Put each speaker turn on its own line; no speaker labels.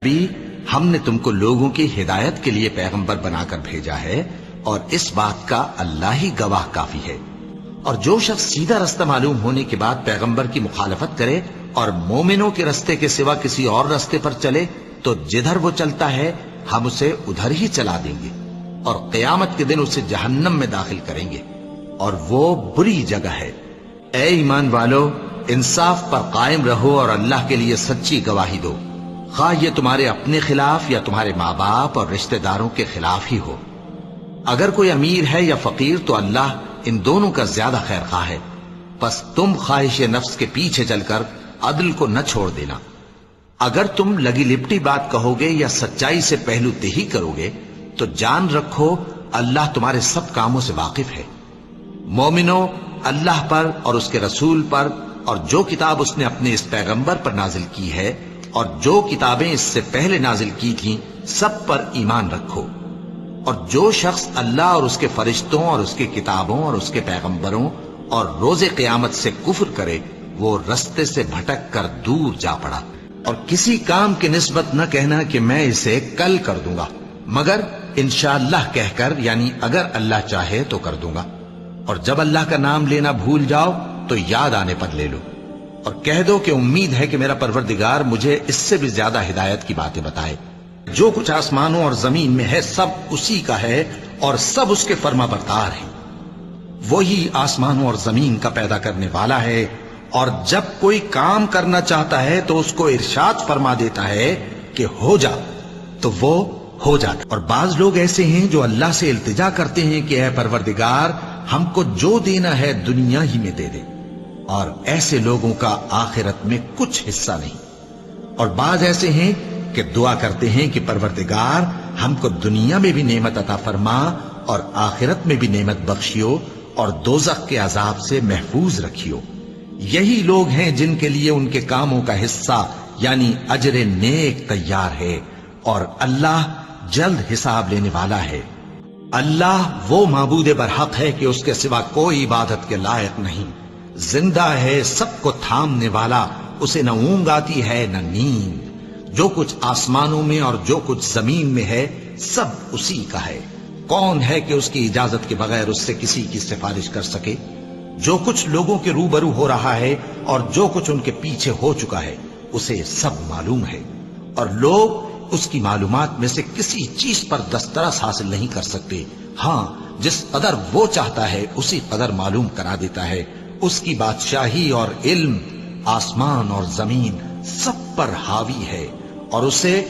بھی ہم نے تم کو لوگوں کی ہدایت کے لیے پیغمبر بنا کر بھیجا ہے اور اس بات کا اللہ ہی گواہ کافی ہے۔ اور جو شخص سیدھا رستہ معلوم ہونے کے بعد پیغمبر کی مخالفت کرے اور مومنوں کے رستے کے سوا کسی اور رستے پر چلے تو جدھر وہ چلتا ہے ہم اسے ادھر ہی چلا دیں گے اور قیامت کے دن اسے جہنم میں داخل کریں گے اور وہ بری جگہ ہے۔ اے ایمان والو، انصاف پر قائم رہو اور اللہ کے لیے سچی گواہی دو، خواہ یہ تمہارے اپنے خلاف یا تمہارے ماں باپ اور رشتہ داروں کے خلاف ہی ہو۔ اگر کوئی امیر ہے یا فقیر تو اللہ ان دونوں کا زیادہ خیر خواہ ہے، پس تم خواہش نفس کے پیچھے چل کر عدل کو نہ چھوڑ دینا۔ اگر تم لگی لپٹی بات کہو گے یا سچائی سے پہلو تہی کرو گے تو جان رکھو اللہ تمہارے سب کاموں سے واقف ہے۔ مومنو، اللہ پر اور اس کے رسول پر اور جو کتاب اس نے اپنے اس پیغمبر پر نازل کی ہے اور جو کتابیں اس سے پہلے نازل کی تھیں سب پر ایمان رکھو۔ اور جو شخص اللہ اور اس کے فرشتوں اور اس کے کتابوں اور اس کے پیغمبروں اور روز قیامت سے کفر کرے وہ رستے سے بھٹک کر دور جا پڑا۔ اور کسی کام کی نسبت نہ کہنا کہ میں اسے کل کر دوں گا، مگر انشاءاللہ کہہ کر، یعنی اگر اللہ چاہے تو کر دوں گا۔ اور جب اللہ کا نام لینا بھول جاؤ تو یاد آنے پر لے لو، اور کہہ دو کہ امید ہے کہ میرا پروردگار مجھے اس سے بھی زیادہ ہدایت کی باتیں بتائے۔ جو کچھ آسمانوں اور زمین میں ہے سب اسی کا ہے اور سب اس کے فرما بردار ہیں۔ وہی آسمانوں اور زمین کا پیدا کرنے والا ہے، اور جب کوئی کام کرنا چاہتا ہے تو اس کو ارشاد فرما دیتا ہے کہ ہو جا تو وہ ہو جاتا۔ اور بعض لوگ ایسے ہیں جو اللہ سے التجا کرتے ہیں کہ اے پروردگار ہم کو جو دینا ہے دنیا ہی میں دے دے، اور ایسے لوگوں کا آخرت میں کچھ حصہ نہیں۔ اور بعض ایسے ہیں کہ دعا کرتے ہیں کہ پروردگار ہم کو دنیا میں بھی نعمت عطا فرما اور آخرت میں بھی نعمت بخشیو اور دوزخ کے عذاب سے محفوظ رکھیو۔ یہی لوگ ہیں جن کے لیے ان کے کاموں کا حصہ یعنی اجر نیک تیار ہے، اور اللہ جلد حساب لینے والا ہے۔ اللہ وہ معبود برحق ہے کہ اس کے سوا کوئی عبادت کے لائق نہیں، زندہ ہے، سب کو تھامنے والا، اسے نہ اونگ آتی ہے نہ نیند۔ جو کچھ آسمانوں میں اور جو کچھ زمین میں ہے سب اسی کا ہے۔ کون ہے کہ اس کی اجازت کے بغیر اس سے کسی کی سفارش کر سکے؟ جو کچھ لوگوں کے روبرو ہو رہا ہے اور جو کچھ ان کے پیچھے ہو چکا ہے اسے سب معلوم ہے، اور لوگ اس کی معلومات میں سے کسی چیز پر دسترس حاصل نہیں کر سکتے۔ ہاں، جس قدر وہ چاہتا ہے اسی قدر معلوم کرا دیتا ہے۔ اس کی بادشاہی اور علم آسمان اور زمین سب پر حاوی ہے، اور اسے